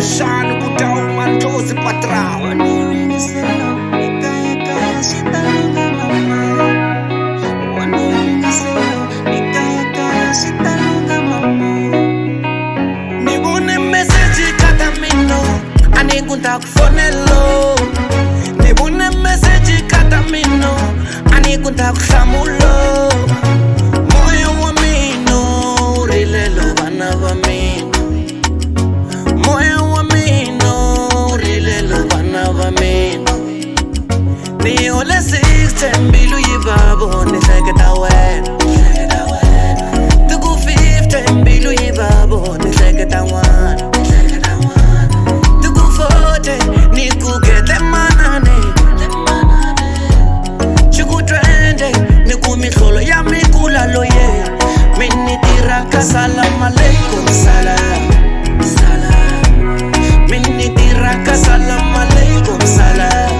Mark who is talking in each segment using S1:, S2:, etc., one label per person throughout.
S1: mashanu kutauma ntosi patrao. Nibune message kata mino anikunta kufonelo. Nibune message kata mino anikunta kuhlamulo. Moyo wa mino rilelo bana va mina. Moyo wa mino rilelo bana va mina. Ni ole 6 mbilu yibabo ni hleketa wena. Tuku 50 mbilu yibabo ni hleketa n'wana. Tuku 40 ni kukete manane. Chuku 20 ni kumihlolo ya mikula loye. Mini tiraka salam aleikum salam. Mini tiraka salam aleikum salam.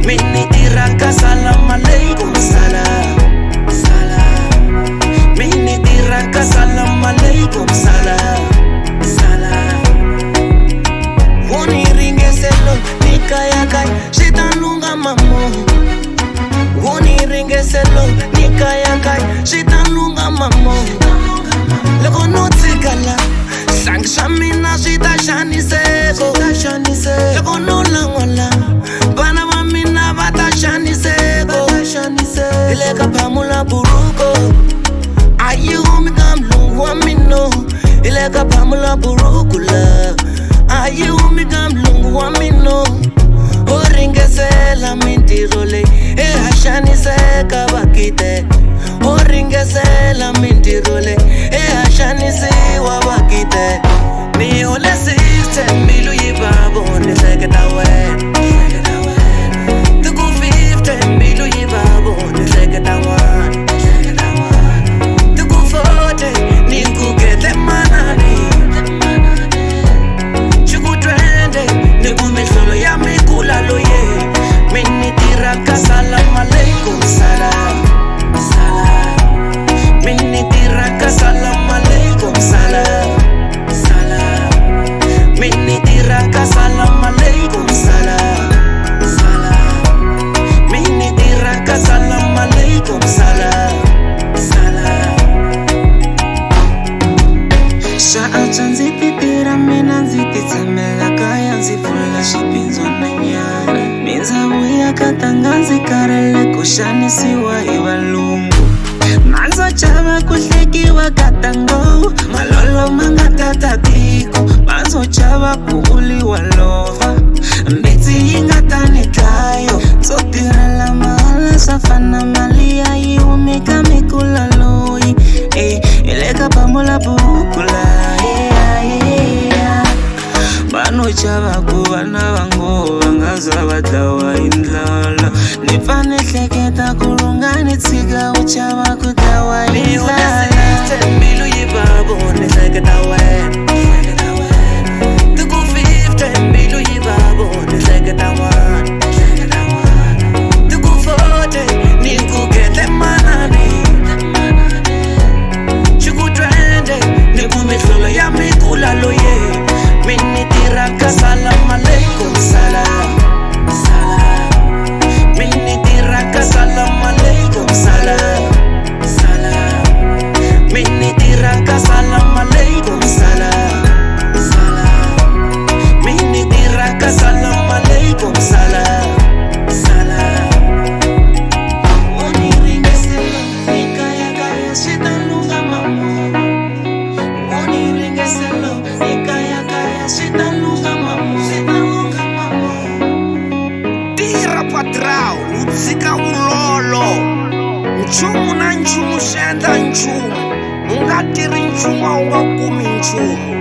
S1: Mini tiraka salam aleikum salam. Mini tiraka salam aleikum salam. Woni ringe selo nikaya kai shitanunga mamo. Woni ringe selo nikaya kai shitanunga mamo. Loko notikala sanksha mina shita shaniseko. Loko nolangola bana wa mina bata shaniseko. Ileka pamula buruko ayu migamlu wa mino. Ileka pamula burukula ayu migamlu wa mino. Oringesela mintirole ashaniseka bakite. Oringesela mintirole ashanisiwa bakite. Ni ole 6 mbilu yibabo ni hleketa wena. Tuku 50 mbilu yibabo ni hleketa n'wana. Tuku 40 ni kukete manane. Chuku 20 ni kumihlolo ya mikula loye. Mini tiraka salam aleikum salam. Mini tiraka salam aleikum salam. Mini tiraka salam aleikum salam. Mini tiraka salam aleikum salam.
S2: Shaacha ndzi titira mina ndzi titshemela kaya ndzi pfula xipindzo na nyana. Mindhawu ya katanga ndzi karhele ku xanisiwa hi valungu. Mandza chava ku hlekiwa katango. Malolo ma nga tata tiko. Mandzo chava ku uliwa lova. Mbitsi yi nga tani dlayo. Ndzo tirhela mahala swa fana mali ya yi humeka mikula loyi. Ileka pamula burukula. Vanhu chava ku vana vango va nga za va dlawa hi ndlala. Ni pfa ni hleketa ku lunga ni tshika u chava ku dlawa hi
S1: Ni ole
S2: ndlala.
S1: 6 mbilu yibabo ni hleketa wena. Tuku 50 mbilu yibabo ni hleketa n'wana. Tuku 40 ni kukete manane. Chuku 20 ni kumihlolo ya mikula loye. Mini tiraka salam aleikum salam. Mini tiraka salam aleikum salam. Mini tiraka salam aleikum salam. Mini tiraka salam aleikum salam.
S2: Woni ringe selo nikaya kaya shitanunga mamo. Woni ringe selo nikaya kaya shitanunga mamo.
S1: Tira patrao utshika ulolo. Nchumu na nchumu swi endla nchumu. U nga tiri nchumu a wu nga kumi nchumu.